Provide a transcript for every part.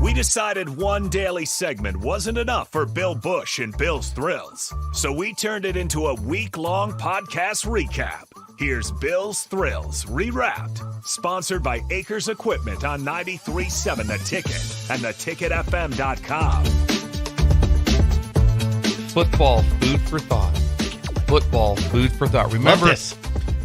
We decided one daily segment wasn't enough for Bill Bush and Bill's Thrills, so we turned it into a week-long podcast recap. Here's Bill's Thrills Rewrapped, sponsored by Acres Equipment on 93.7 The Ticket and theticketfm.com. Football, food for thought. Football, food for thought. Remember,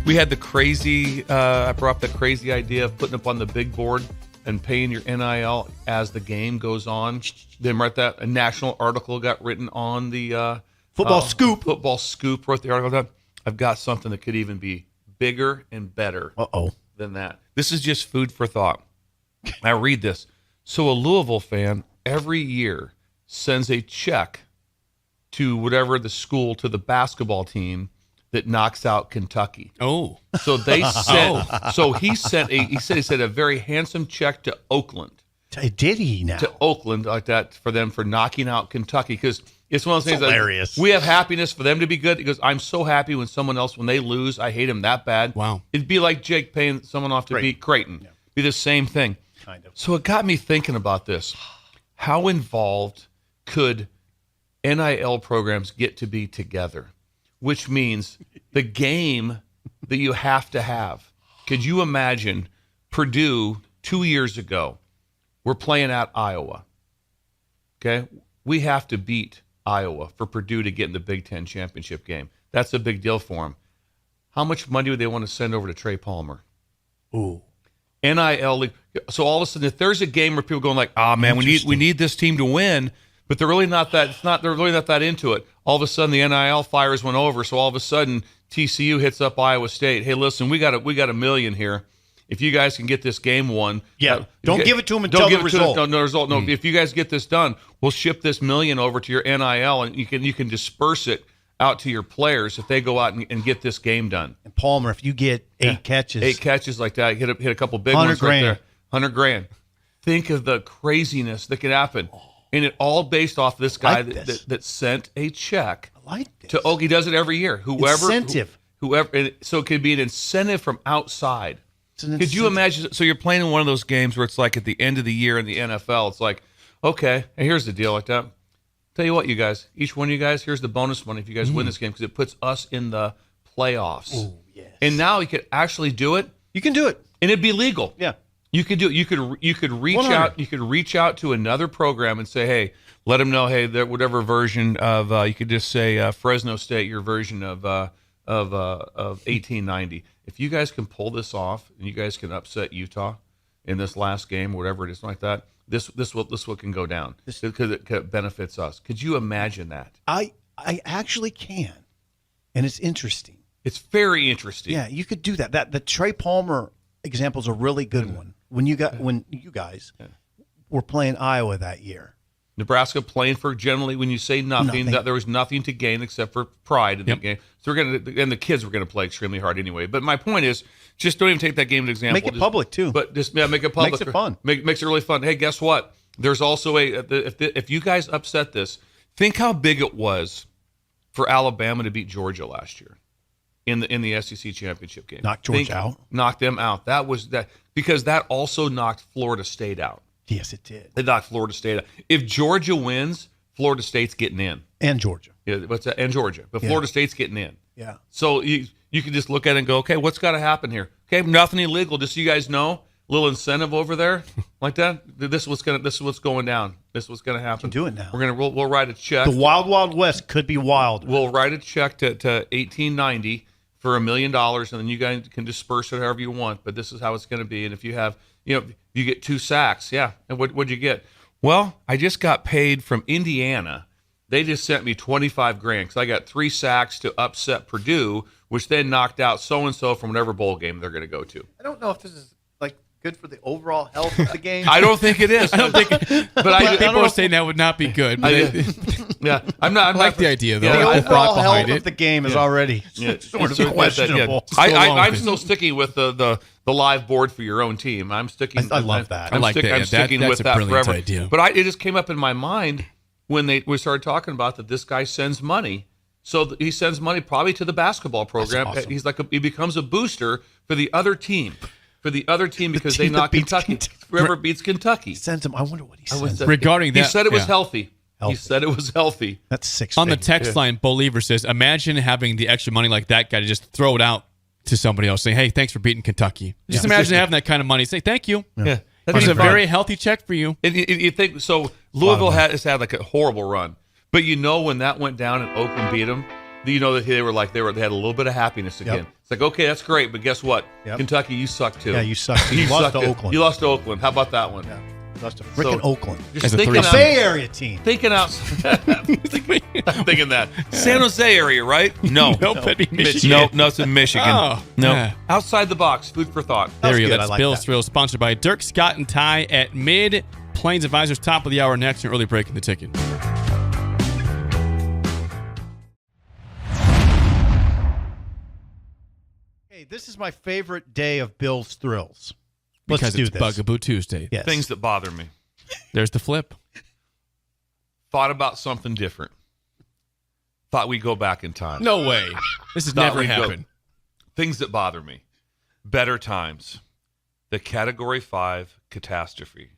we had the crazy, I brought up the crazy idea of putting up on the big board and paying your NIL as the game goes on. Then right that a national article got written on the Football Scoop. Football Scoop wrote the article down. I've got something that could even be bigger and better than that. This is just food for thought. I read this. So a Louisville fan every year sends a check to whatever the school, to the basketball team that knocks out Kentucky. Oh. So they sent, so he said a very handsome check to Oakland. Did he now? To Oakland, like that, for them for knocking out Kentucky. Because it's one of those things hilarious. That we have happiness for them to be good. He goes, I'm so happy when someone else, when they lose, I hate them that bad. Wow. It'd be like Jake paying someone off to beat Creighton. Yeah. Be the same thing. Kind of. So it got me thinking about this. How involved could NIL programs get to be together? Which means the game that you have to have. Could you imagine Purdue 2 years ago? We're playing at Iowa. Okay? We have to beat Iowa for Purdue to get in the Big Ten championship game. That's a big deal for them. How much money would they want to send over to Trey Palmer? Ooh. NIL. So all of a sudden, if there's a game where people are going like, man, we need this team to win, but they're really not that into it. All of a sudden, the NIL fires went over. So all of a sudden, TCU hits up Iowa State. Hey, listen, we got $1 million here. If you guys can get this game won, don't give it to them until the result. No result. No, if you guys get this done, we'll ship this $1 million over to your NIL, and you can disperse it out to your players if they go out and get this game done. And Palmer, if you get 8 catches like that, hit a couple big ones right there, $100,000. Think of the craziness that could happen. And it all based off this guy that sent a check to Okie. He does it every year. Incentive. So it could be an incentive from outside. Could you imagine? So you're playing in one of those games where it's like at the end of the year in the NFL, it's like, okay, and here's the deal like that. Tell you what, you guys, each one of you guys, here's the bonus money if you guys win this game because it puts us in the playoffs. Oh, yes. And now you could actually do it. You can do it. And it'd be legal. Yeah. You could do it. You could reach 100. out. You could reach out to another program and say, hey, let them know, hey, that whatever version of you could just say Fresno State, your version of 1890. If you guys can pull this off and you guys can upset Utah in this last game, whatever it is like that, this what can go down because it benefits us. Could you imagine that? I actually can, and it's interesting. It's very interesting. Yeah, you could do that. The Trey Palmer example is a really good one. When you guys were playing Iowa that year, Nebraska playing for generally when you say nothing. That there was nothing to gain except for pride in the game. So and the kids were gonna play extremely hard anyway. But my point is, just don't even take that game as an example. Make it public too. But just make it public. Makes it fun. Makes it really fun. Hey, guess what? There's also if you guys upset this, think how big it was for Alabama to beat Georgia last year in the SEC championship game. Knock Georgia out. Knocked them out. That was that because that also knocked Florida State out. Yes, it did. It knocked Florida State out. If Georgia wins, Florida State's getting in. And Georgia. Yeah, and Georgia. But Florida State's getting in. Yeah. So you can just look at it and go, okay, what's got to happen here? Okay, nothing illegal. Just so you guys know, a little incentive over there like that. This is what's going down. This is what's going to happen. You can do it now. We'll write a check. The Wild Wild West could be wild. We'll write a check to 1890 for $1 million, and then you guys can disperse it however you want. But this is how it's going to be. And if you have, you get 2 sacks, yeah. And what'd you get? Well, I just got paid from Indiana. They just sent me $25,000 because I got 3 sacks to upset Purdue, which then knocked out so and so from whatever bowl game they're going to go to. I don't know if this is good for the overall health of the game. I don't think it is. I don't think. But people are saying that would not be good. But I'm not. I like the idea though. The The thought overall health behind of the game is already sort of questionable. I'm still sticking with the live board for your own team. I'm sticking. I love that. I'm sticking with that forever. Idea. But it just came up in my mind when we started talking about that. This guy sends money. So he sends money probably to the basketball program. Awesome. He becomes a booster for the other team. for the other team because team they that knocked beats Kentucky. Kentucky. Whoever beats Kentucky. Sends him. I wonder what he sends. Regarding that, He said it was yeah. healthy. Healthy. He said it was healthy. That's 6 On the figures. text line, Bo Lever says, imagine having the extra money like that guy to just throw it out to somebody else, saying, hey, thanks for beating Kentucky. Just imagine having that kind of money. Say, thank you. Yeah. It's a very healthy check for you. And you think so? Louisville has had like a horrible run, but when that went down and Oakland beat them, you know that they had a little bit of happiness again. It's like, okay, that's great, but guess what? Yep. Kentucky, you suck too. Yeah, you suck. You lost to Oakland. You lost to Oakland. How about that one? Yeah. Lost to freaking Oakland. Just As a thinking three- A out, Bay Area team. thinking out. I'm thinking that San Jose area, right? No, Nope, that'd be Michigan. No, it's in Michigan. Oh, no, yeah. outside the box. Food for thought. There you go. good. I That's like Bill's that. Thrills, sponsored by Dirk, Scott, and Ty at Mid Plains Advisors. Top of the hour next, an early break in the ticket. Hey, this is my favorite day of Bill's Thrills. Let's Because do it's this. Bugaboo Tuesday. Yes. Things that bother me. There's the flip. Thought about something different. Thought we'd go back in time. No way. This has Thought never we'd go- happened. Things that bother me. Better times. The Category 5 catastrophe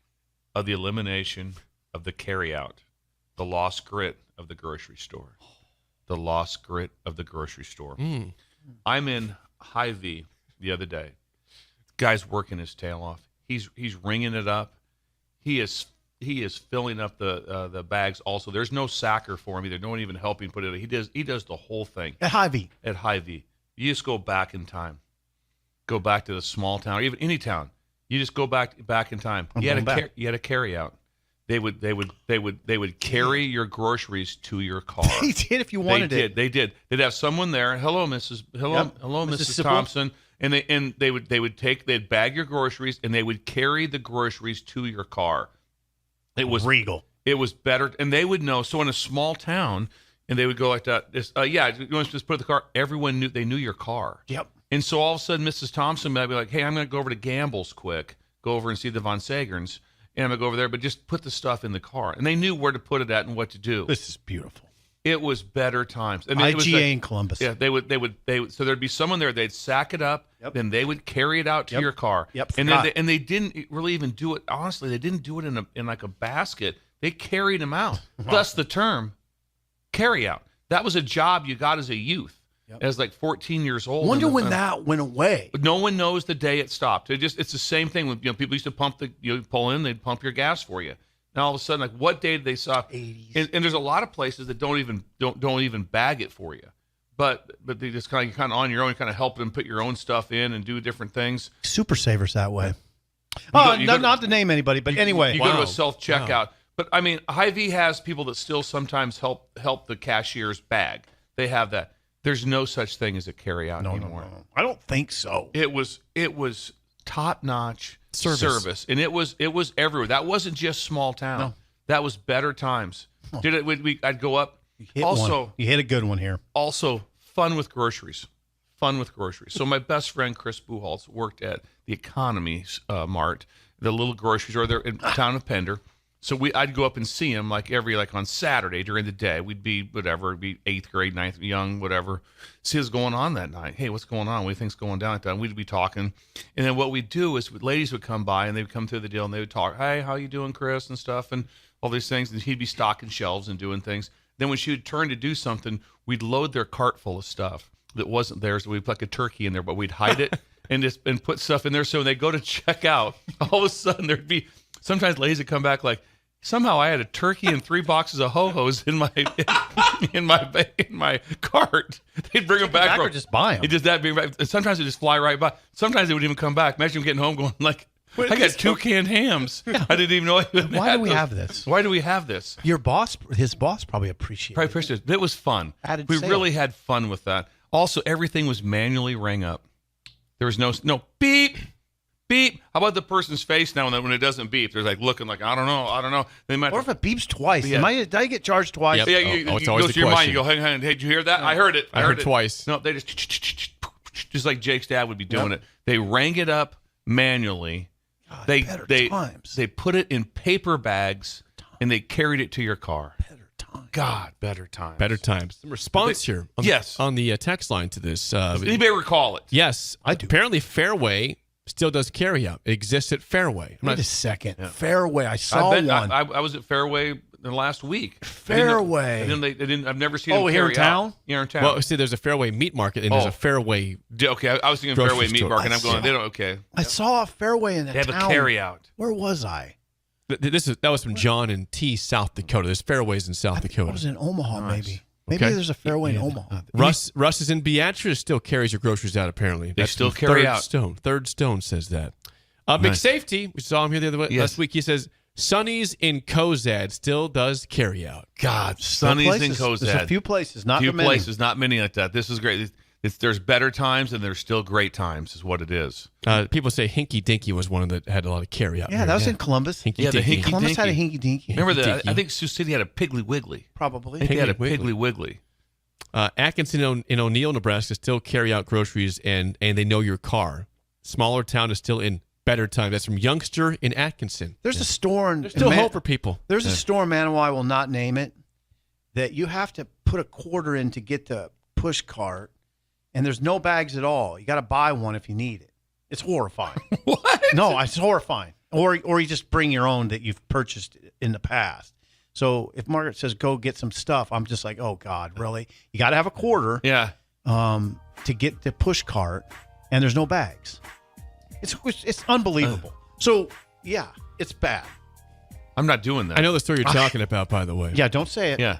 of the elimination of the carryout. The lost grit of the grocery store. The lost grit of the grocery store. I'm in Hy-Vee the other day. Guy's working his tail off. He's ringing it up. He is filling up the bags. Also, there's no sacker for him either. No one even helping put it. He does the whole thing At Hy-Vee. at Hy-Vee. You just go back in time. Go back to the small town, or even any town. You just go back in time. I'm You had going a back. you had a carry out. They would carry your groceries to your car. They did if you wanted They it. did. They did. They'd have someone there. Hello, Mrs. Hello, Yep. hello, Mrs. Mrs. Sipple. Thompson. And they'd bag your groceries and they would carry the groceries to your car. It was Regal. It was better, and they would know. So in a small town, and they would go like that. You want to just put the car. Everyone knew. They knew your car. Yep. And so all of a sudden, Mrs. Thompson might be like, "Hey, I'm going to go over to Gamble's quick. Go over and see the Von Sagerns, and I'm going to go over there, but just put the stuff in the car." And they knew where to put it at and what to do. This is beautiful. It was better times. I mean, it was IGA like- in Columbus. yeah, they would. So there'd be someone there. They'd sack it up. Yep. Then they would carry it out to Yep. your car. Yep, And forgot. they didn't really even do it. Honestly, they didn't do it in like a basket. They carried them out. Thus the term carry out. That was a job you got as a youth, as like 14 years old. Wonder And- when that went away. No one knows the day it stopped. It's the same thing when people used to pump pull in, they'd pump your gas for you. Now all of a sudden, like what day did they stop? 80s. And there's a lot of places that don't even bag it for you, but they just kind of on your own, kind of help them put your own stuff in and do different things. Super savers that way. go- you go to- Not to name anybody, but anyway. You go to Wow. a self checkout, but I mean, Hy-Vee has people that still sometimes help the cashiers bag. They have that. There's no such thing as a carry out anymore. No. I don't think so. It was top notch Service. and it was everywhere. That wasn't just small town. No. That was better times. Did it? I'd go up. You hit Also, one. You hit a good one here. also fun with groceries. So my best friend Chris Buchholz worked at the Economy Mart, the little grocery store there in town of Pender. So I'd go up and see him like on Saturday during the day. We'd be whatever, it'd be 8th grade, 9th, young, whatever. See what's going on that night. Hey, what's going on? What do you think's going down at that? And we'd be talking. And then what we'd do is ladies would come by and they would come through the deal and they would talk, "Hey, how you doing, Chris?" and stuff and all these things. And he'd be stocking shelves and doing things. Then when she would turn to do something, we'd load their cart full of stuff that wasn't theirs. We'd put like a turkey in there, but we'd hide it and put stuff in there. So when they go to check out, all of a sudden there'd be sometimes ladies would come back like, "Somehow I had a turkey and 3 boxes of ho-hos in my cart." They'd bring them back or just buy 'em? It just that being right. Sometimes they just fly right by. Sometimes they wouldn't even come back. Imagine them getting home going like, "I got 2 canned hams. I didn't even know I even Why had do we those. have this? Why do we have this?" His boss probably appreciated Probably it. appreciate it. It was fun. Added We sale. really had fun with that. Also, everything was manually rang up. There was no beep, beep. How about the person's face now when it doesn't beep? They're like looking like, I don't know. They might. What if it beeps twice? Yeah. Did I get charged twice? Yep. Yeah, Oh, you it's go always to the your mind. question. You go, "Hey, did you hear that? I heard it. I heard it twice. No, they just like Jake's dad would be doing it. They rang it up manually. better times. They put it in paper bags and they carried it to your car. Better time. God, better times. Better times. Some response here. Yes. On the text line to this. Anybody recall it? Yes. I do. Apparently, Fairway still does carry out. It exists at Fairway. I'm Wait not- a second. Fairway. I saw I've been, one. I was at Fairway the last week. Fairway. They didn't. I've never seen. Oh, them here in carry out. town? Here in town. well, see, there's a Fairway meat market and there's Oh. a Fairway. Okay, I was thinking Grocery Fairway Meat store. Market. And I'm I going. saw- They don't. Okay. I saw a Fairway in the They have town. a carry out. Where was I? That was from John and T, South Dakota. There's Fairways in South I Dakota. was in Omaha, maybe. Maybe Okay. there's a Fairway in Omaha. Russ is in Beatrice, still carries your groceries out, apparently. That's still from carry Third out. Stone. Third Stone says that. Big Safety, we saw him here the other Yes. last week. He says, Sonny's in Cozad still does carry out. God, Some Sonny's in places- Cozad. There's a few places, not few too many. places, not many like that. This is great. There's better times and there's still great times, is what it is. People say Hinky Dinky was one that had a lot of carry out. Yeah, here. that was in Columbus. Hinky Yeah, the Dinky. Hinky Columbus had a Dinky. hinky dinky. Remember the? Dinky. I think Sioux City had a Piggly Wiggly. Probably. I think they had a Piggly Piggly Wiggly. Atkinson in O'Neill, Nebraska, still carry out groceries and they know your car. Smaller town is still in better time. That's from Youngster in Atkinson. There's a store in There's still in hope for people. There's a store in Manawa, I will not name it, that you have to put a quarter in to get the push cart, and there's no bags at all. You got to buy one if you need it. It's horrifying. What? No, it's horrifying. Or you just bring your own that you've purchased in the past. So if Margaret says go get some stuff, I'm just like, oh God, really? You got to have a quarter Yeah. to get the push cart, and there's no bags. It's unbelievable. So yeah, it's bad. I'm not doing that. I know the story you're talking about, by the way. Yeah, don't say it. Yeah.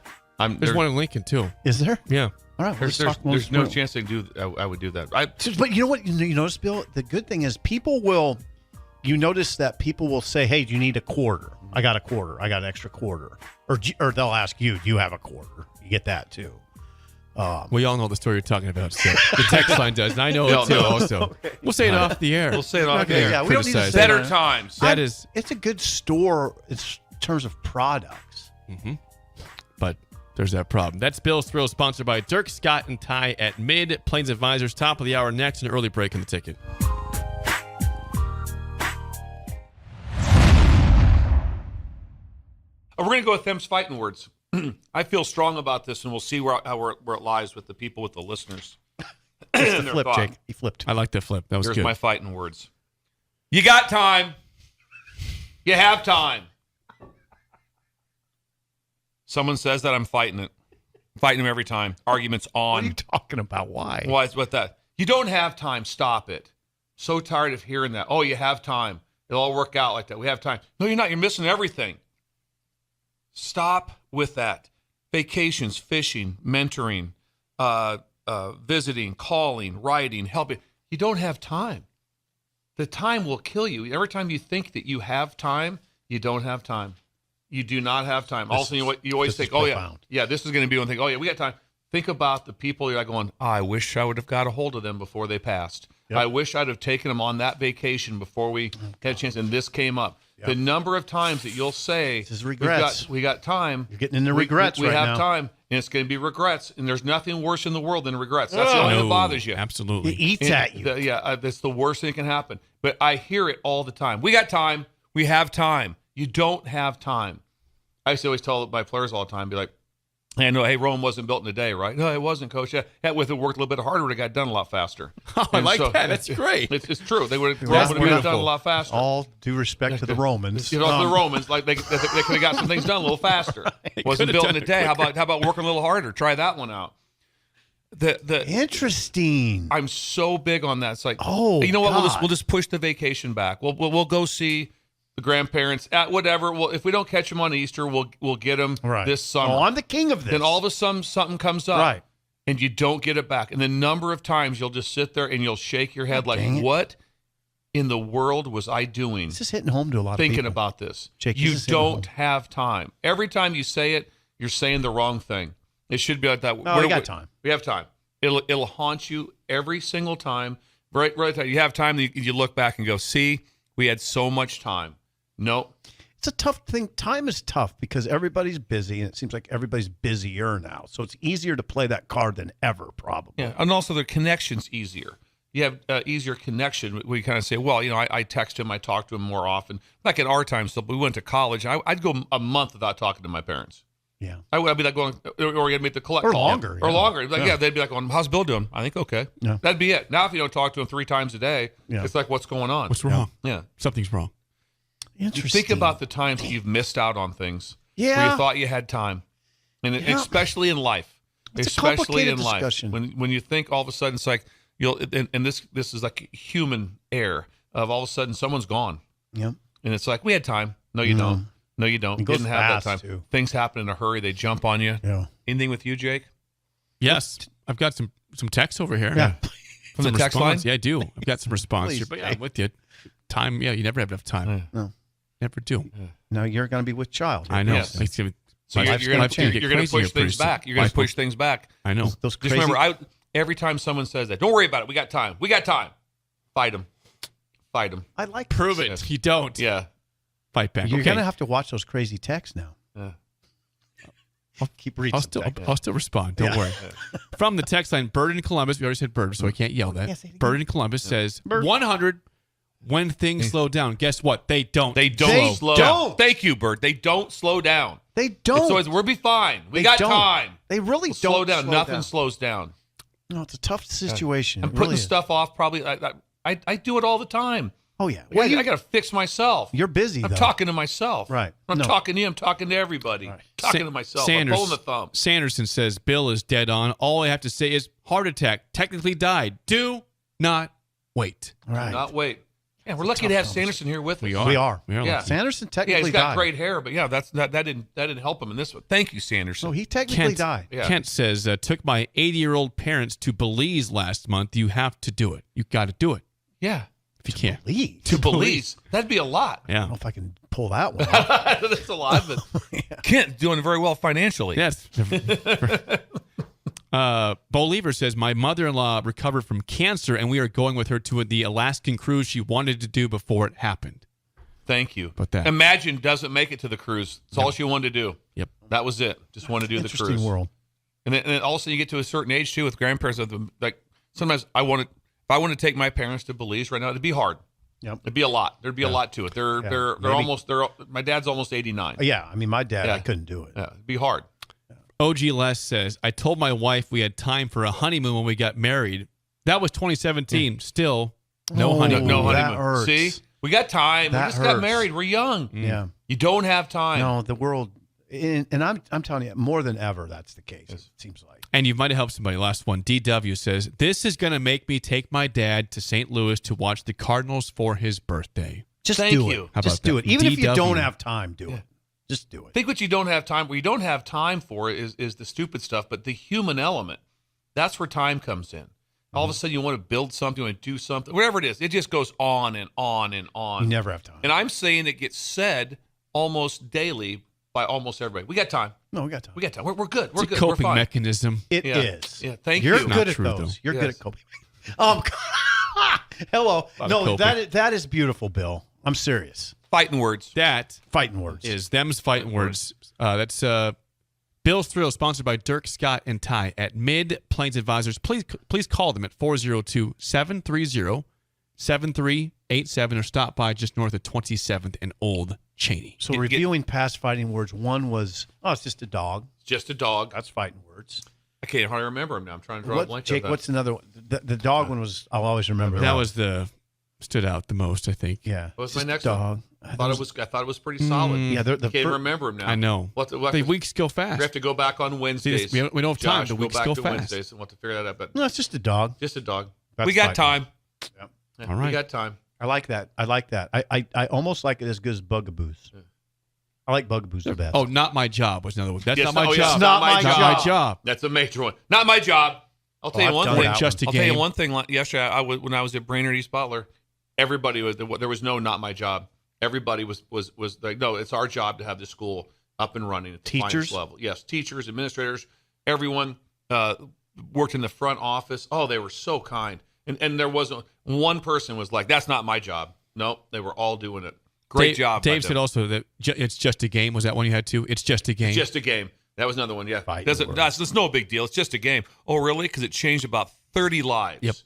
There's one in Lincoln, too. Is there? Yeah. All right. There's no chance they do. I would do that. But you know what? You notice, Bill. The good thing is people will. You notice that people will say, "Hey, do you need a quarter? I got a quarter. I got an extra quarter." Or they'll ask you, "Do you have a quarter?" You get that too. We all know the story you're talking about. So the text line does, and I know it too. Also, we'll say it off the air. We'll say it off Okay, there. yeah, we don't need to Criticize say it. Better that. times. That is, It's a good store. It's in terms of products. but there's that problem. That's Bill's Thrill, sponsored by Dirk, Scott, and Ty at Mid Plains Advisors. Top of the hour next, an early break in the ticket. We're going to go with them's fighting words. I feel strong about this, and we'll see where it lies with the people, with the listeners. It's the flip, Jake. He flipped. I like that flip. That was Here's good. my fighting words. You got time. You have time. Someone says that, I'm fighting it. Fighting them every time. Arguments on. What are you talking about? Why? Why is what that? You don't have time. Stop it. So tired of hearing that. Oh, you have time. It'll all work out like that. We have time. No, you're not. You're missing everything. Stop with that. Vacations, fishing, mentoring, visiting, calling, writing, helping. You don't have time. The time will kill you. Every time you think that you have time, you don't have time. You do not have time. Also, you always this think, is oh, profound. yeah, this is going to be one thing. Oh, yeah, we got time. Think about the people you're like going, oh, I wish I would have got a hold of them before they passed. Yep. I wish I'd have taken them on that vacation before we had a chance. And this came up. The number of times that you'll say, This is regrets. we got time. You're getting into regrets we right have now. time. And it's going to be regrets. And there's nothing worse in the world than regrets. That's the only thing that bothers you. Absolutely. It eats at you. That's the worst thing that can happen. But I hear it all the time. We got time. We have time. You don't have time. I used to always tell my players all the time, be like, I know, hey, Rome wasn't built in a day, right? No, it wasn't, Coach. Yeah, with it worked a little bit harder, it got done a lot faster. Oh, I And like that. That's great. It's true. They would have That's been done a wonderful. lot faster. All due respect to the Romans. You know, the Romans, like they could have got some things done a little faster. Wasn't could've built in done a it day. How about working a little harder? Try that one out. Interesting. I'm so big on that. It's like, Oh, you know what? God. We'll just push the vacation back. We'll go see the grandparents at whatever. Well, if we don't catch them on Easter, we'll get them Right. this summer. Oh, I'm the king of this. Then all of a sudden something comes up, Right. and you don't get it back. And the number of times you'll just sit there and you'll shake your head like, dang it. what in the world was I doing? This is hitting home to a lot of Thinking people. about this. Jake, this You is hitting don't home. have time. Every time you say it, you're saying the wrong thing. It should be like that. No, we got time. We have time. It'll haunt you every single time. Right. You have time. You look back and go, see, we had so much time. No. It's a tough thing. Time is tough because everybody's busy, and it seems like everybody's busier now. So it's easier to play that card than ever, probably. Yeah, and also the connection's easier. You have easier connection. We kind of say, well, I text him, I talk to him more often. Like at our time, so we went to college. I'd go a month without talking to my parents. Yeah. I'd be like going, or you'd make the collect Or call. longer, Or yeah. longer. Like, Yeah. they'd be like, well, how's Bill doing? I think okay. Yeah. That'd be it. Now, if you don't talk to him 3 times a day, Yeah. it's like, what's going on? What's wrong? Yeah. Something's wrong. You Interesting. think about the times that you've missed out on things where Yeah. you thought you had time, and Yeah. especially in life. It's a especially complicated in life. discussion. When you think all of a sudden it's like you'll and this is like human error of all of a sudden someone's gone. Yeah. And it's like, we had time. No, you don't. No, you don't. It goes Didn't have that fast, time. too. Things happen in a hurry. They jump on you. Yeah. Anything with you, Jake? Yes, I've got some texts over here. Yeah. From Some the text response. line? Yeah, I do. I've got some response Please, here. But yeah, Jake. I'm with you. Time, yeah, you never have enough time. Yeah. No. Never do. No, you're going to be with child. I know. Yes. It's gonna- So my you're life's going life's to get you're going to crazier push pretty things soon. back. You're going to Life- push things back. I know. Those Just crazy. remember, every time someone says that, don't worry about it. We got time. We got time. Fight them. Fight them. I like Prove this. it. Yes. You don't. Yeah. Fight back. You're Okay. going to have to watch those crazy texts now. Yeah. Keep reading. I'll still respond. Don't worry. From the text line, Bird in Columbus. We already said Bird, so I can't yell that. Yeah, say it again. Bird in Columbus says 100 when things slow down. Guess what? They don't. They don't They slow don't. down. Thank you, Bert. They don't slow down. They don't. So we'll be fine. We They got don't. time. They really We'll don't slow down. Nothing down. slows down. No, it's a tough situation. I'm It putting really is. stuff off. Probably. I do it all the time. Oh yeah. Well, Well, I got to fix myself. you're busy. I'm though. talking to myself. Right. I'm No. talking to you. I'm talking to everybody. Right. Talking to myself. I'm pulling the thumb. Sanderson says Bill is dead on. All I have to say is heart attack. Technically died. Do not wait. Right. Not wait. Yeah, we're lucky to have Sanderson here with us. We are. We are. We are. Yeah. lucky. Sanderson Yeah, technically he's got died. great hair, but yeah, that didn't help him in this one. Thank you, Sanderson. No, he technically Kent, died. Yeah. Kent says, took my 80-year-old parents to Belize last month. You have to do it. You got to do it Yeah. if you can't. Leave. To Belize. That'd be a lot. I don't Yeah. know if I can pull that one off. That's a lot, but Kent doing very well financially. Yes. Bo Lever says, my mother-in-law recovered from cancer, and we are going with her to the Alaskan cruise she wanted to do before it happened. Thank you. But that- Imagine doesn't make it to the cruise. It's all she wanted to do. Yep. That was it. Just wanted to do the Interesting cruise. world. And then also you get to a certain age too with grandparents. Like sometimes if I want to take my parents to Belize right now, it'd be hard. Yep. It'd be a lot. There'd be a lot to it. They're Maybe. my dad's almost 89. Yeah, I mean, my dad, Yeah. I couldn't do it. Yeah, it'd be hard. OG Les says, I told my wife we had time for a honeymoon when we got married. That was 2017. Still, no Oh, honeymoon. No that honeymoon. hurts. See, we got time. That we just got hurts. married. We're young. Yeah. You don't have time. No, the world, and I'm telling you, more than ever, that's the case. It seems like. And you might have helped somebody. Last one. DW says, this is going to make me take my dad to St. Louis to watch the Cardinals for his birthday. Just Thank do you. it. How Just about do that? it. Even if you DW. don't have time, do it. Just do I it. think what you don't have time, what you don't have time for is the stupid stuff, but the human element. That's where time comes in. All of a sudden, you want to build something, you want to do something, whatever it is. It just goes on and on and on. You never have time. And I'm saying it gets said almost daily by almost everybody. We got time. No, we got time. We got time. We're good. We're It's a good. We're coping fine. mechanism. It Yeah. is. Yeah, thank You're you. good Not at true, those. though. You're good Yes. at coping. Hello. of No, coping. that is beautiful, Bill. I'm serious. Fighting words. That Fighting words. is them's fighting words. That's Bill's Thrill, sponsored by Dirk, Scott, and Ty at Mid Plains Advisors. Please call them at 402-730-7387 or stop by just north of 27th and Old Cheney. So reviewing past fighting words, one was, it's just a dog. Just a dog. That's fighting words. I can't hardly remember him now. I'm trying to draw a blank. Jake, on that. what's another one? The dog one was, I'll always remember. That was stood out the most, I think. yeah. What was just my next dog. one? I thought it was pretty solid. Yeah, the Can't remember him now. I know. The The weeks go fast. We have to go back on Wednesdays. we don't have time. Josh, The go weeks back go to fast. Wednesdays and we'll have to figure that out. But No, it's just a dog. just a dog. That's we got fine. time. Yep. Yeah, All right. We got time. I like that. I almost like it as good as bugaboos. I like bugaboos the best. Oh, not my job was another one. That's Yes, not my oh, job. yes, Not my Not job. my job. That's a major one. Not my job. I'll tell you I've one done thing. that Just a I'll tell you game. one thing. Yesterday, when I was at Brainerd East Butler, everybody was there was no not my job. Everybody was like, no, it's our job to have the school up and running at the Teachers? finest level. Yes, teachers, administrators, everyone worked in the front office. Oh, they were so kind. And there wasn't one person was like, that's not my job. No, they were all doing it. Great job. by Dave them. said also that it's just a game. Was that one you had too? It's just a game. It's just a game. That was another one. Yeah, Fighting words. that's no big deal. It's just a game. Oh, really? Because it changed about 30 lives. Yep.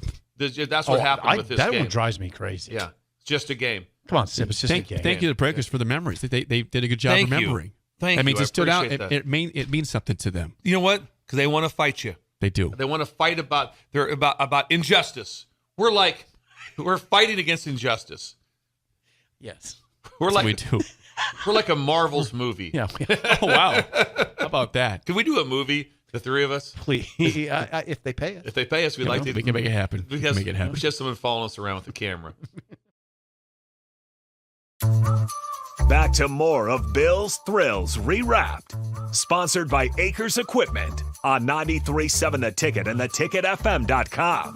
That's what happened with this that game. one drives me crazy. Yeah, it's just a game. Come on, Sip. It's just Thank a game. you to the Breakers for the memories. They did a good job Thank you. remembering. Thank That you. means I it stood out. appreciate It, that. it means something to them. You know what? Because they want to fight you. They do. They want to fight about injustice. We're fighting against injustice. Yes. We're We like do. we're like a Marvel's movie. Yeah, Oh, wow. How about that? Can we do a movie, the three of us? please. If they pay us. If they pay us, we'd like to. We can make it happen. We can make it happen. We should have someone following us around with a camera. Back to more of Bill's Thrills Rewrapped. Sponsored by Acres Equipment on 93.7 The Ticket and theticketfm.com.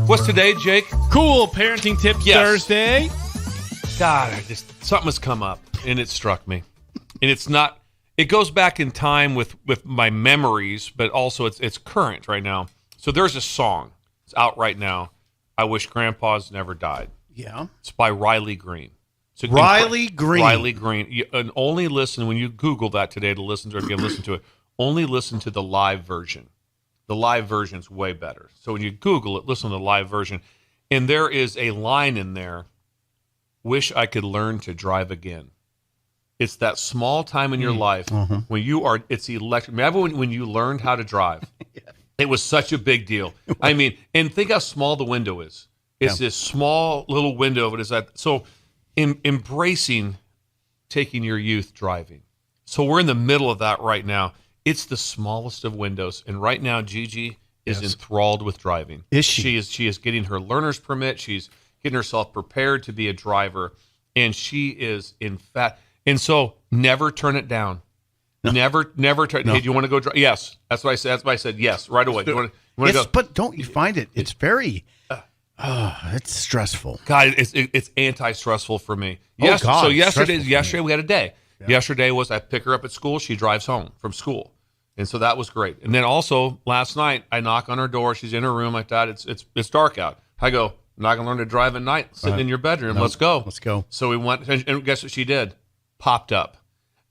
What's today, Jake? Cool parenting tips Yes. Thursday. God, something has come up and it struck me. And it's not, it goes back in time with my memories, but also it's current right now. So there's a song. It's out right now. I Wish Grandpa's Never Died. Yeah. It's by Riley Green. So Riley Green. Riley Green. And only listen, when you Google that today to listen to it, if you haven't listened to it, only listen to the live version. The live version's way better. So when you Google it, listen to the live version. And there is a line in there, wish I could learn to drive again. It's that small time in your life when you are, it's electric. Remember when you learned how to drive? It was such a big deal. I mean, and think how small the window is. It's this small little window. It is that. So embracing taking your youth driving. So we're in the middle of that right now. It's the smallest of windows. And right now, Gigi is enthralled with driving. Is she? She is getting her learner's permit. She's getting herself prepared to be a driver. And she is in fact. And so never turn it down. No. Never turn. No. Hey, do you want to go drive? Yes. That's what I said. That's why I said yes right away. You want to go? But don't you find it? It's very. It's stressful. God, it's anti-stressful for me. Yes. God, so yesterday we had a day. Yeah. Yesterday was I pick her up at school. She drives home from school, and so that was great. And then also last night I knock on her door. She's in her room like that. It's dark out. I go, I'm not gonna learn to drive at night. Sitting in your bedroom. Let's go. Let's go. So we went, and guess what she did? Popped up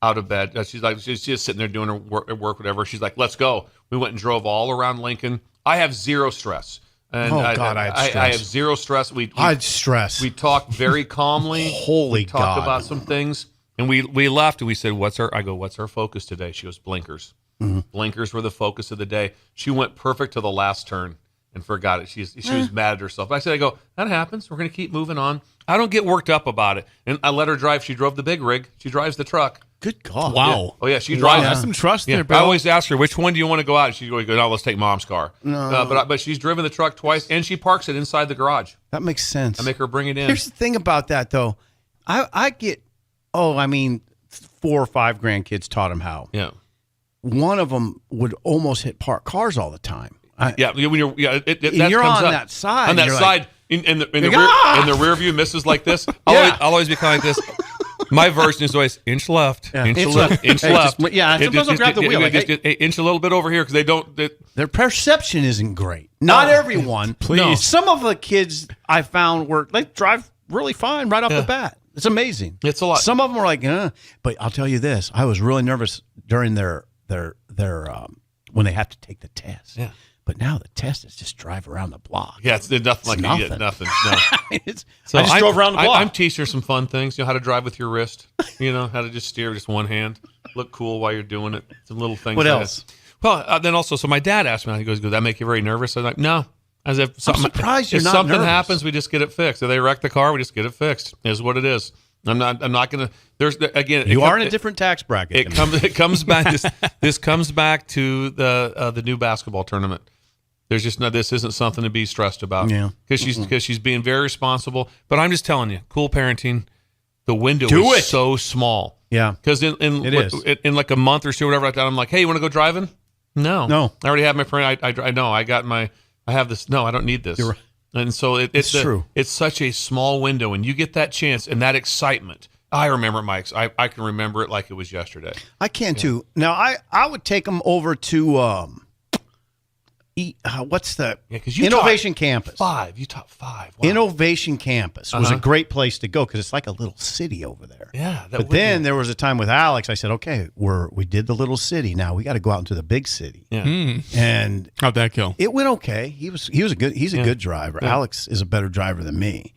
out of bed. She's just sitting there doing her work, whatever. She's like, let's go. We went and drove all around Lincoln. I have zero stress. And I had stress. I have zero stress. I had stress. We talked very calmly. Holy God. Talked God. about some things. And we left and we said, what's our focus today? She goes, blinkers. Mm-hmm. Blinkers were the focus of the day. She went perfect to the last turn and forgot it. She was mad at herself. I said, that happens. We're going to keep moving on. I don't get worked up about it. And I let her drive. She drove the big rig. She drives the truck. Good God. Wow. Yeah. Oh, yeah. She drives. That's some trust there, I Bill. always ask her, which one do you want to go out? She goes, no, let's take Mom's car. No. But she's driven the truck twice, and she parks it inside the garage. That makes sense. I make her bring it in. Here's the thing about that, though. I get, 4 or 5 grandkids taught him how. Yeah. One of them would almost hit parked cars all the time. When you're And you're comes on up. that side. On that you're side, like, in the rear view misses like this. I'll always be kind of like this. My version is always inch left, inch left. sometimes I'll grab the wheel. Inch a little bit over here because they don't. Their perception isn't great. Not everyone. Please. No. Some of the kids I found they drive really fine right off the bat. It's amazing. It's a lot. Some of them were like, but I'll tell you this: I was really nervous during their when they have to take the test. Yeah. But now the test is just drive around the block. Yeah, it's nothing like it. Nothing. No. I So just drove around the block. I'm teaching her some fun things. You know how to drive with your wrist. You know how to just steer with just one hand. Look cool while you're doing it. Some little things. What like else? That. Well, then also, so my dad asked me. He goes, "Does that make you very nervous?" I was like, "No." As if something, I'm surprised you're if not something nervous. happens, we just get it fixed. If they wreck the car, we just get it fixed. Is what it is. I'm not gonna. There's again. You are in a different tax bracket. It comes back. This comes back to the new basketball tournament. There's just no. This isn't something to be stressed about. Yeah. Because she's being very responsible. But I'm just telling you, cool parenting. The window Do is it. so small. Yeah. Because in like a month or 2, whatever like that, I'm like, hey, you want to go driving? No. I already have my friend. I know. I have this. No, I don't need this. You're right. And so it's true. It's such a small window, and you get that chance and that excitement. I remember, Mike. I can remember it like it was yesterday. I can too. Now I would take them over to what's the Innovation Campus? 5. You taught 5. Wow. Innovation Campus was a great place to go because it's like a little city over there. Yeah. But then there was a time with Alex. I said, okay, we did the little city. Now we got to go out into the big city. Yeah. And How'd that go? it went okay. He's a good driver. Yeah. Alex is a better driver than me.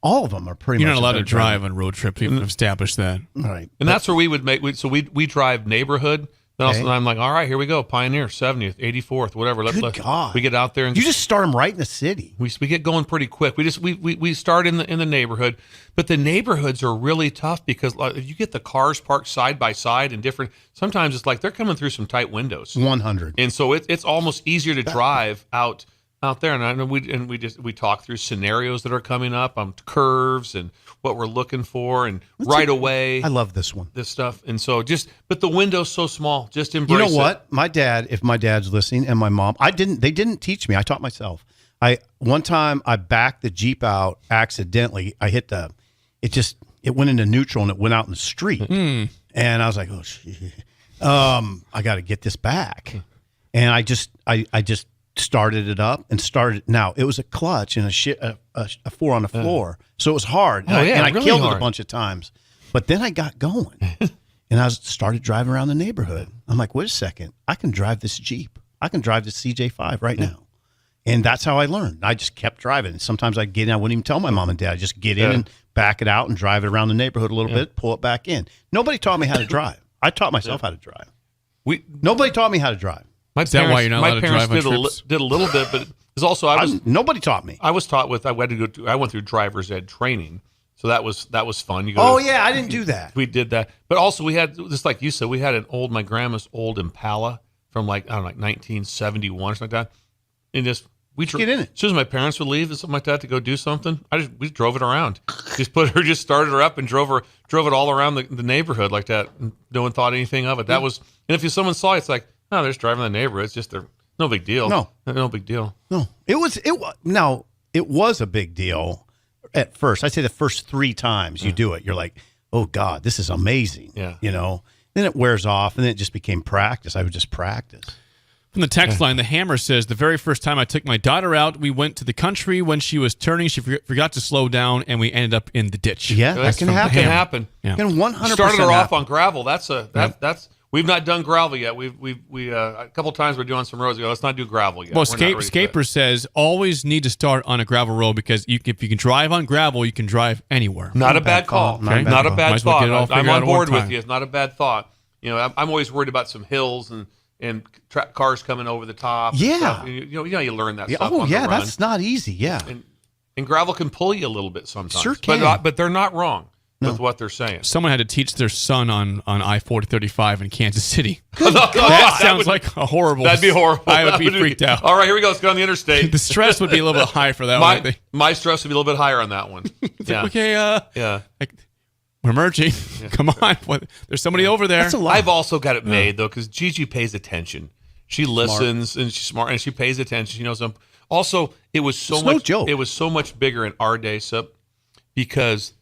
All of them are pretty You're much. not allowed to better drive on road trips. We've established that. Right. And that's where we would make. We drive neighborhood. Then also, Okay. I'm like, all right, here we go. Pioneer, 70th, 84th, whatever. Good God. We get out there and You just start them right in the city. we get going pretty quick. We start in the neighborhood, but the neighborhoods are really tough because if you get the cars parked side by side and different. Sometimes it's like they're coming through some tight windows, 100. and so it's almost easier to drive out there. And I know we talk through scenarios that are coming up on curves and what we're looking for and right away. I love this one. This stuff, and so but the window's so small. Just embrace You know it. what? My dad, if my dad's listening, and my mom, they didn't teach me. I taught myself. One time I backed the Jeep out accidentally. I hit it went into neutral and it went out in the street. And I was like, oh shit. I got to get this back. And I just started it up and started. Now it was a clutch and a 4 on the floor. So it was hard. Oh, yeah, and I really killed it hard. a bunch of times. But then I got going. And I started driving around the neighborhood. I'm like, wait a second. I can drive this Jeep. I can drive this CJ5 right now. And that's how I learned. I just kept driving. And sometimes I'd get in. I wouldn't even tell my mom and dad. I'd just get in and back it out and drive it around the neighborhood a little bit, pull it back in. Nobody taught me how to drive. I taught myself how to drive. Nobody taught me how to drive. My that why you're not allowed to drive on trips? did a little bit, but it's also Nobody taught me. I was taught I went through driver's ed training, so that was fun. You go Oh, to- yeah. I didn't do that. we did that, but also we had, just like you said, we had my grandma's old Impala from like 1971 or something like that, and Get in it. As soon as my parents would leave or something like that to go do something, we drove it around. Just started her up and drove it all around the neighborhood like that. And no one thought anything of it. That was, and if someone saw it, it's like, oh, they're just driving the neighborhood. It's just no big deal. No big deal. No, it was a big deal at first. I'd say the first 3 times you do it, you're like, oh God, this is amazing. Yeah. Then it wears off and then it just became practice. I would just practice. From the text line, the Hammer says, the very first time I took my daughter out, we went to the country. When she was turning, she forgot to slow down, and we ended up in the ditch. Yeah, that can happen. Can happen. Yeah. Can 100% Started her off happen. on gravel. That's we've not done gravel yet. We a couple times we're doing some roads. Let's not do gravel yet. Well, We're not ready for that. Scaper says, always need to start on a gravel road because if you can drive on gravel, you can drive anywhere. Not a bad call. Not a bad Not a call. bad Might as well thought. get it all I'm figured out on at one board with time. you. It's not a bad thought. I'm always worried about some hills and cars coming over the top. and Yeah. stuff. You learn that Yeah, stuff. oh, on yeah, the run. that's not easy. Yeah. And gravel can pull you a little bit sometimes. Sure can. But they're not wrong with what they're saying. Someone had to teach their son on I-40/35 in Kansas City. That sounds like a horrible. That'd be horrible. I would That be freaked out. All right, here we go. Let's go on the interstate. The stress would be a little bit high for that one. I think. my stress would be a little bit higher on that one. Yeah. Okay, Yeah. we're merging. Come on, there's somebody over there. That's a lot. I've also got it made though because Gigi pays attention. She listens and she's smart and she pays attention. She knows them. Also, it was so It's much. no joke. It was so much bigger in our day, Sip, because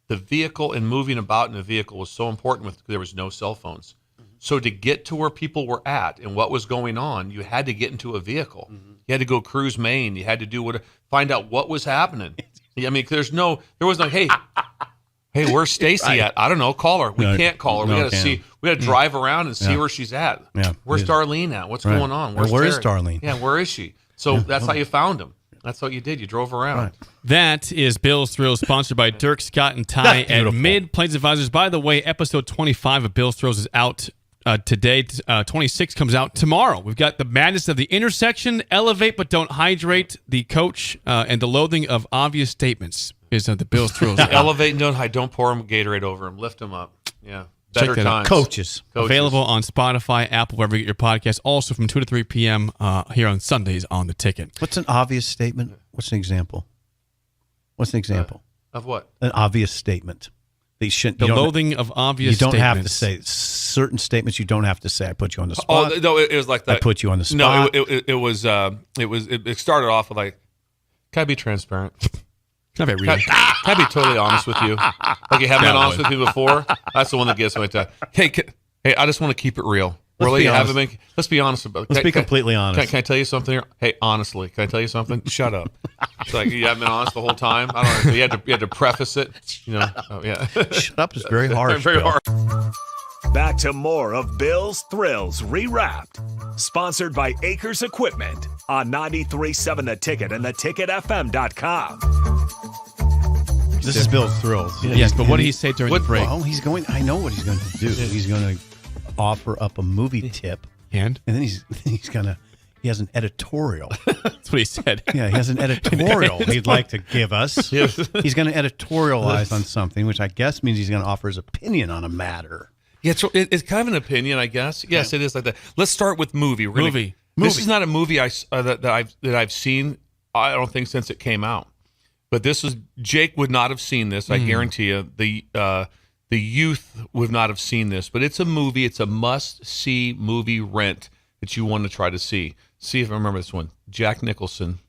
the vehicle and moving about in a vehicle was so important. There was no cell phones, so to get to where people were at and what was going on, you had to get into a vehicle. You had to go cruise Maine. You had to do find out what was happening. I mean, there was no. Hey, where's Stacy at? I don't know. Call her. We No, can't call her. no, We got to can't. see. We got to drive around and see Yeah. where she's at. Yeah. Where's Yeah. Darlene at? What's Right. going on? Where is Terry? Darlene? Yeah, where is she? So that's how you found him. That's what you did. You drove around. Right. That is Bill's Thrills, sponsored by Dirk, Scott, and Ty That's at beautiful. Mid Plains Advisors. By the way, episode 25 of Bill's Thrills is out today. 26 comes out tomorrow. We've got the madness of the intersection, elevate but don't hydrate, the coach, and the loathing of obvious statements is the Bill's Thrills. Elevate and don't hide. Don't pour him Gatorade over him. Lift him up. Yeah. Better that out. times. Coaches. Available on Spotify, Apple, wherever you get your podcast. Also from 2 to 3 p.m. Here on Sundays on The Ticket. What's an obvious statement? What's an example? What's an example? Of what? An obvious statement. They shouldn't. The you don't- loathing of obvious You don't have to statements. say certain statements. You don't have to say. I put you on the Oh spot. no! It was like that. I put you on the No, spot. it started off with like, can I be transparent? Not very real. Can I be totally honest with you? Like you haven't been honest with me before. That's the one that gets me. Hey, I just want to keep it real. Let's Really, be you honest. haven't been. Let's be honest about it. Let's be completely honest. Can I tell you something here? Hey, honestly, can I tell you something? Shut up. It's like you haven't been honest the whole time. I don't know. You had to preface it. Oh yeah. Shut up is very harsh. Very Bill. hard. Back to more of Bill's Thrills Rewrapped, sponsored by Acres Equipment on 93.7 The Ticket and theticketfm.com. This is Bill's Thrills. Yes, but what did he say during the break? Well, he's going. I know what he's going to do. He's going to offer up a movie tip, And and then he's gonna. He has an editorial. that's what he said. Yeah, he has an editorial he'd like to give us. He's going to editorialize on something, which I guess means he's going to offer his opinion on a matter. Yeah, it's kind of an opinion, I guess. Yes, it is like that. Let's start with movie. Movie. This is not a movie that I've seen. I don't think since it came out. But this is Jake would not have seen this. I guarantee you. The youth would not have seen this. But it's a movie. It's a must-see movie rent that you want to try to see. See if I remember this one. Jack Nicholson,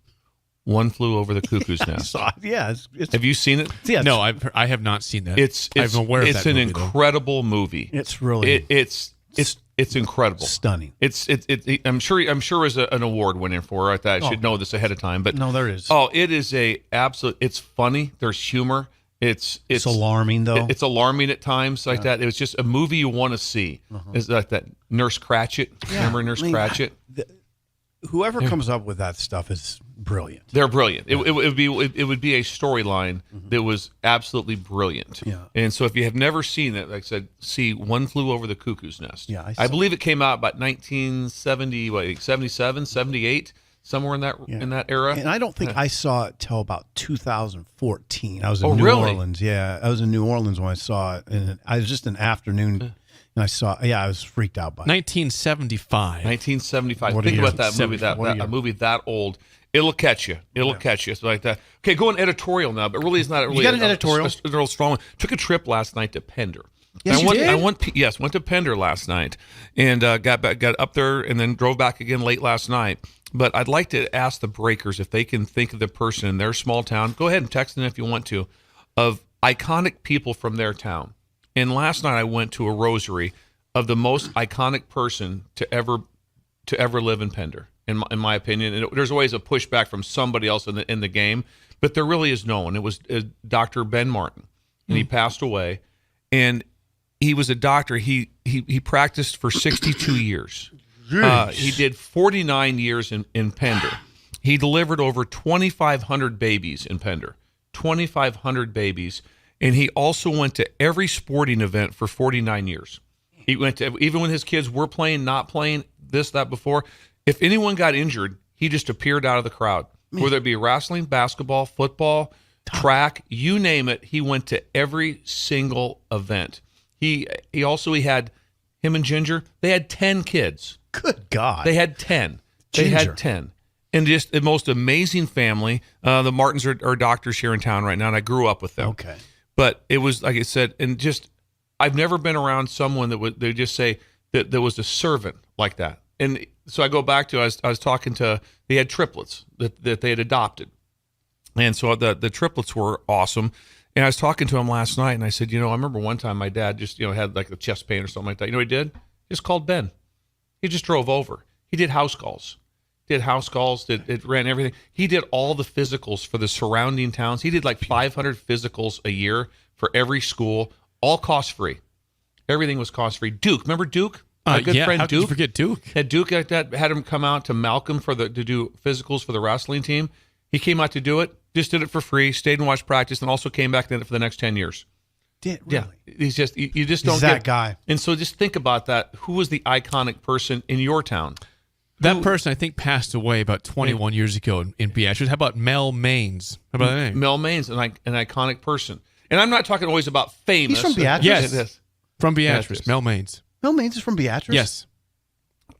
One Flew Over the Cuckoo's Nest. Yeah, Have you seen it? yeah, No, I have not seen that. I'm aware of it's that an movie, though. incredible movie. it's really It's incredible. stunning. I'm sure it was an award winner for it. I should know this ahead of time, but No, there is. Oh, it is a absolute. It's funny. There's humor. It's alarming though. It's alarming at times like that. It was just a movie you want to see. It's like that Nurse Cratchit. Remember Nurse Cratchit? Whoever comes up with that stuff is brilliant. They're brilliant. It would be a storyline that was absolutely brilliant. Yeah. And so if you have never seen it, like I said, see One Flew Over the Cuckoo's Nest. Yeah, I believe it came out about 1970, 77, 78, somewhere in that era. And I don't think I saw it till about 2014. I was in Oh, New really? Orleans. Yeah, I was in New Orleans when I saw it, and I was just an afternoon, and I saw. Yeah, I was freaked out by it. 1975. 1975. What Think year? about that movie. A movie that old. It'll catch you. It'll catch you. It's like that. Okay, going editorial now, but really, it's not really. got an editorial? A real strong one. Took a trip last night to Pender. Yes, you did? Went to Pender last night, and got up there, and then drove back again late last night. But I'd like to ask the Breakers if they can think of the person in their small town. Go ahead and text them if you want to, of iconic people from their town. And last night I went to a rosary of the most iconic person to ever live in Pender, in my opinion. And there's always a pushback from somebody else in the game, but there really is no one. It was Dr. Ben Martin, and he passed away. And he was a doctor. He practiced for 62 years. He did 49 years in Pender. He delivered over 2,500 babies in Pender. 2,500 babies. And he also went to every sporting event for 49 years. He went to, even when his kids were playing, not playing, this, that, before. If anyone got injured, he just appeared out of the crowd. Whether it be wrestling, basketball, football, track, you name it, he went to every single event. He had him and Ginger, they had 10 kids. Good God. They had 10. They Ginger. had 10. And just the most amazing family. The Martins are doctors here in town right now, and I grew up with them. Okay. But it was, like I said, and just, I've never been around someone that would, they just say that there was a servant like that. And so I go back to, I was talking to, they had triplets that they had adopted. And so the triplets were awesome. And I was talking to him last night, and I said, I remember one time my dad just, had like a chest pain or something like that. You know what he did? He just called Ben. He just drove over. He did house calls. It ran everything. He did all the physicals for the surrounding towns. He did like 500 physicals a year for every school, all cost-free. Everything was cost-free. Duke, remember Duke? My good friend how Duke. Did you forget Duke? Had Duke like that, had him come out to Malcolm to do physicals for the wrestling team. He came out to do it, just did it for free, stayed and watched practice, and also came back and did it for the next 10 years. Did really? Yeah, he's just you just don't He's get that guy. And so just think about that. Who was the iconic person in your town? That person, I think, passed away about 21 years ago in Beatrice. How about Mel Maines? How about that name? Mel Maines, an iconic person. And I'm not talking always about famous. He's from Beatrice? Yes. From Beatrice, Beatrice. Mel Maines. Mel Maines is from Beatrice? Yes.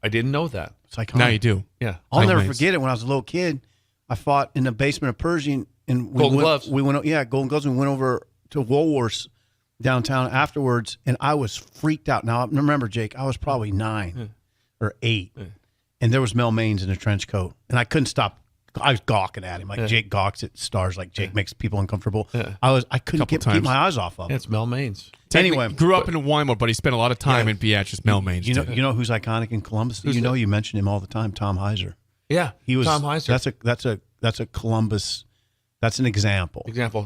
I didn't know that. It's iconic. Now you do. Yeah. I'll Mel never Maines. forget it. When I was a little kid, I fought in the basement of Pershing. And Golden Gloves. We went, Golden Gloves. We went over to Woolworths downtown afterwards, and I was freaked out. Now, remember, Jake, I was probably 9 or 8, and there was Mel Maines in a trench coat, and I couldn't stop. I was gawking at him like Jake gawks at stars, like Jake makes people uncomfortable. I couldn't keep my eyes off of him. It's Mel Maines. Anyway, Grew up in Wymore, but he spent a lot of time in Beatrice. Mel Maines. you know did. who's iconic in Columbus? You mention him all the time. Tom Heiser. Yeah. He was Tom Heiser. That's a Columbus. That's an example.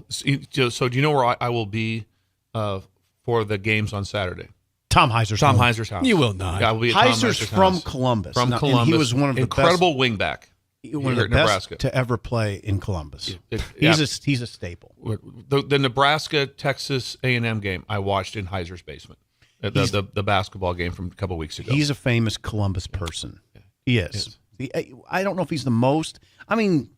So do you know where I will be for the games on Saturday? Tom Heiser's Tom home. Heiser's house. You will not. Yeah, I will be at Tom Heiser's Heiser's from house. Columbus. From Now, and Columbus. he was one of the incredible wingback. one of here the at best Nebraska. to ever play in Columbus. Yeah. He's a staple. The Nebraska Texas A&M game I watched in Heiser's basement. The basketball game from a couple weeks ago. He's a famous Columbus person. He is. I don't know if he's the most. I mean,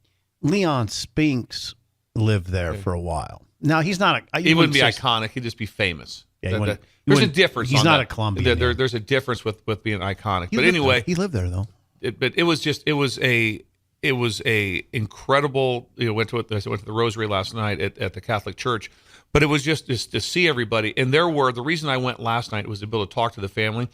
Leon Spinks lived there for a while. Now he's not. He wouldn't be iconic. He'd just be famous. Yeah, there's a difference. He's on not that. a Columbian. There's a difference with being iconic. He But lived anyway, there. He lived there though. it was a incredible. I went to the Rosary last night at the Catholic Church, but it was just to see everybody. And the reason I went last night was to be able to talk to the family,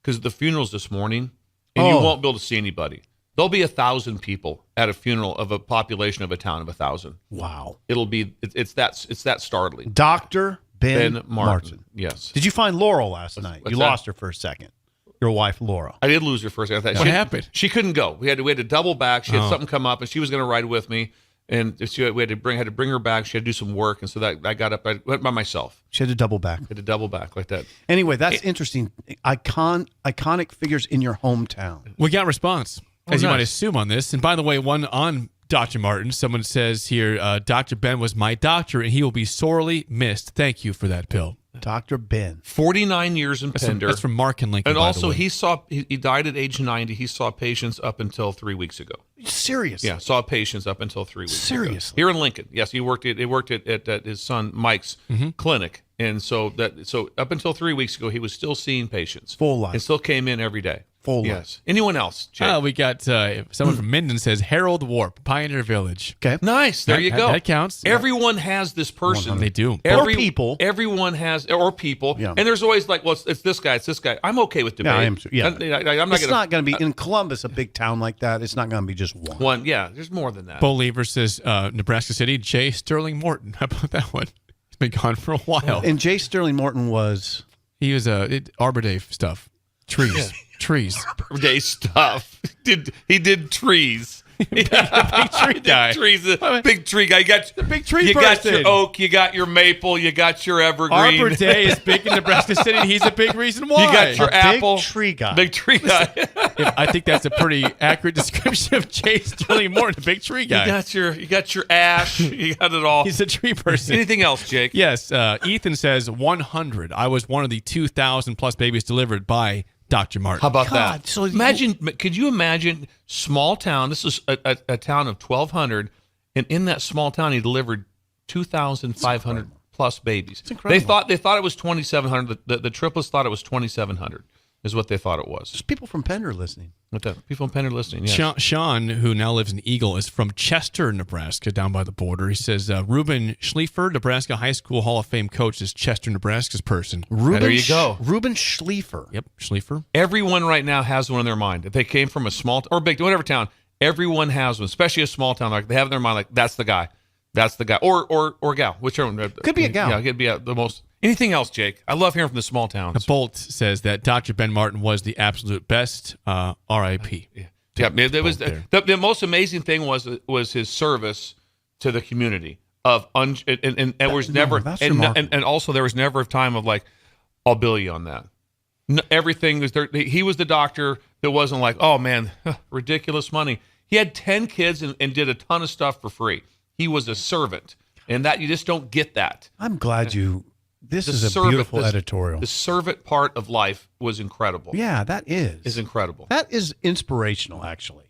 because the funeral's this morning, and you won't be able to see anybody. There'll be 1,000 people at a funeral of a population of a town of 1,000. Wow. It's that startling. Dr. Ben Martin. Martin. Yes. Did you find Laurel last night? what's You that? lost her for a second. Your wife, Laura. I did lose her first. What happened? She couldn't go. We had to double back. She had something come up, and she was going to ride with me, and we had to bring her back. She had to do some work, and so that I got up. I went by myself. She had to double back. I had to double back like that. Anyway, that's interesting. Iconic figures in your hometown. We got response, as you nice. might assume on this. And by the way, one on Dr. Martin, someone says here, Dr. Ben was my doctor, and he will be sorely missed. Thank you for that, Bill. Dr. Ben. 49 years in Pender. That's from Mark and Lincoln. And by the also, way. he died at age 90. He saw patients up until 3 weeks ago. Seriously. Yeah, saw patients up until 3 weeks ago. Seriously? Here in Lincoln. Yes, he worked at his son Mike's clinic. And so up until 3 weeks ago, he was still seeing patients. Full life. And still came in every day. Full life. Yes. Anyone else, Jay? We got someone from Minden says Harold Warp, Pioneer Village. Okay. Nice. There you go. That counts. Everyone has this person. They do. Or people. Everyone has, or people. Yeah. And there's always like, well, it's this guy, it's this guy. I'm okay with debate. Yeah, I am too. Yeah. I'm It's not going to be in Columbus, a big town like that. It's not going to be just one. one. Yeah, there's more than that. Bo Lever says Nebraska City, Jay Sterling Morton. How about that one? He's been gone for a while. And Jay Sterling Morton was. He was Arbor Day stuff. Trees. Trees. Day stuff. He did trees. Big tree guy. Trees. Big tree guy. You got The big tree You got person. your oak. You got your maple. You got your evergreen. Arbor Day is big in Nebraska City, and he's a big reason why. You got your A apple. big tree guy. Big tree guy. I think that's a pretty accurate description of Jay Sterling Morton, a big tree You guy. got your ash. You got it all. He's a tree person. Anything else, Jake? Yes. Ethan says 100. I was one of the 2,000 plus babies delivered by Dr. Martin. How about God, that? so Could you imagine small town? This is a town of 1,200, and in that small town, he delivered 2,500 plus babies. It's incredible. They thought it was 2,700. The triplets thought it was 2,700. Is what they thought it was. There's people from Pender listening. What the people in Penn are listening. Yes. Sean, who now lives in Eagle, is from Chester, Nebraska, down by the border. He says Reuben Schliefer, Nebraska High School Hall of Fame coach, is Chester, Nebraska's person. There you go. Reuben Schliefer. Yep, Schliefer. Everyone right now has one in their mind. If they came from a small or big, whatever town, everyone has one, especially a small town. Like they have in their mind, like that's the guy, or gal, whichever. Could be a gal. Yeah, could be the most. Anything else, Jake? I love hearing from the small towns. Bolt says that Dr. Ben Martin was the absolute best. R.I.P. Yeah, it was there. the most amazing thing was his service to the community and there was never that's and remarkable. also there was never a time of like I'll bill you on that. Everything was there. He was the doctor that wasn't like, oh man, ridiculous money. He had 10 kids and did a ton of stuff for free. He was a servant, and that you just don't get that. I'm glad you. This The is a servant- beautiful the- editorial. The servant part of life was incredible. Yeah, that is. Is incredible. That is inspirational, actually.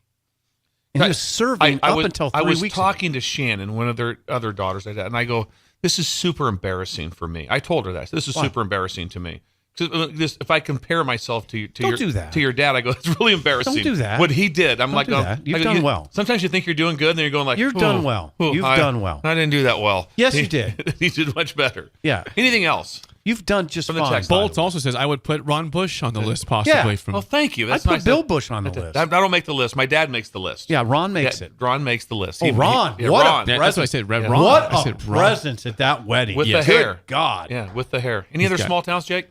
And he I- was serving I up was, until 3 I was weeks talking to Shannon, one of their other daughters, and I go, "This is super embarrassing for me." I told her that this is super embarrassing to me. If I compare myself to Don't do that. your dad, I go, it's really embarrassing. Don't do that. What he did, I'm Don't like, do oh, that. You've I go, done well. Sometimes you think you're doing good, and then you're going like, You've done well. You've done well. I didn't do that well. Yes, you did. He did much better. Yeah. Anything else? You've done just From the fine. text Bolt also says I would put Ron Bush on the list possibly. Yeah. From Oh, thank you. I That's put nice. Bill Bush on the list. I don't make the list. My dad makes the list. Yeah, Ron makes Yeah, it. Ron makes the list. Oh, Ron. Yeah, What a Ron. Yeah, that's what I said. Ron. What I a said Ron. presence at that wedding. With the Good hair. God. Yeah, with the hair. Any other got- small towns, Jake?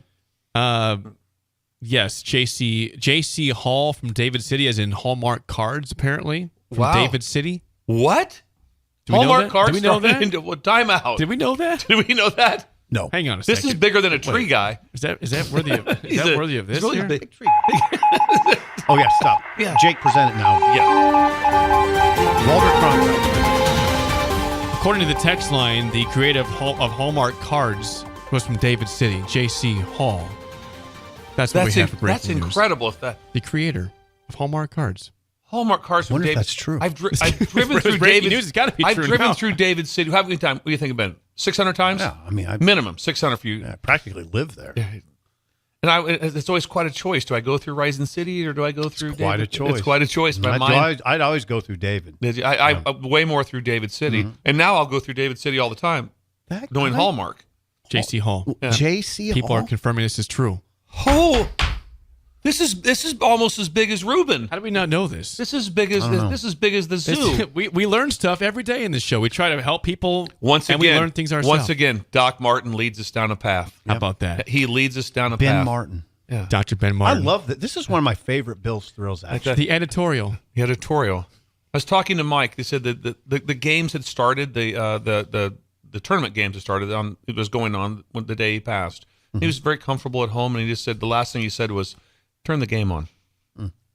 Yes, JC Hall from David City, as in Hallmark cards, apparently from Wow. David City. What? Do we know Hallmark that? cards Do we know started that? into what? Time out. Did we know that? Did we know that? No. Hang on a This second. is bigger than a tree guy. Is that worthy of He's worthy of this? he's really here? big. Oh, yeah, stop. Yeah. Jake, present it now. Yeah. Walter Cronkite. According to the text line, the creator of Hallmark Cards was from David City, J.C. Hall. That's what we have for breaking That's news. incredible. If that The creator of Hallmark Cards. Hallmark cards from Wonder if David. that's true. I've driven through Breaking David. news, it's gotta be I've true driven now. through David City. How many times? What do you think about it? 600 times? Yeah, I mean, I Minimum 600 for you. practically live there. And it's always quite a choice. Do I go through Rising City or do I go through Quite a David? choice. It's quite a choice. My mind, I'd always go through David. I way more through David City. And now I'll go through David City all the time, That knowing guy? Hallmark. J.C. Hall. J.C. People Hall? are confirming this is true. Oh, this is almost as big as Reuben. How do we not know this? This is big as the zoo. we learn stuff every day in this show. We try to help people, Once and again, we learn things ourselves. Once again, Doc Martin leads us down a path. How about that? He leads us down a Ben path. Martin. Yeah. Dr. Ben Martin. I love that. This is one of my favorite Bill's Thrills, actually. the editorial. The editorial. I was talking to Mike. They said that the games had started. The tournament games had started. It was going on when the day he passed. He was very comfortable at home, and he just said the last thing he said was, "Turn the game on."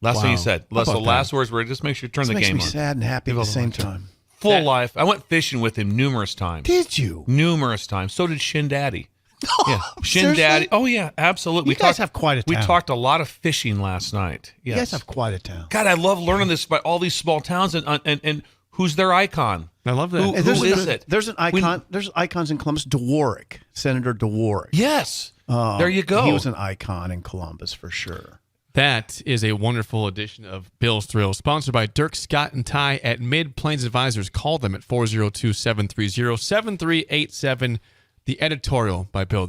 Last thing he said. How about The last words were, "Just make sure you turn This the makes game me on." sad and happy at the same time. Full life. I went fishing with him numerous times. Did you? Numerous times. So did Shin Daddy. Yeah, Shin Seriously? Daddy. Oh yeah, absolutely. You guys have quite a We town. talked a lot of fishing last night. Yes. You guys have quite a town. God, I love learning this about all these small towns and who's their icon. I love that. Who is it? There's an icon. There's icons in Columbus. Dworick, Senator Dworick. Yes. There you go. He was an icon in Columbus for sure. That is a wonderful edition of Bill's Thrills, sponsored by Dirk Scott and Ty at Mid Plains Advisors. Call them at 402-730-7387. The editorial by Bill.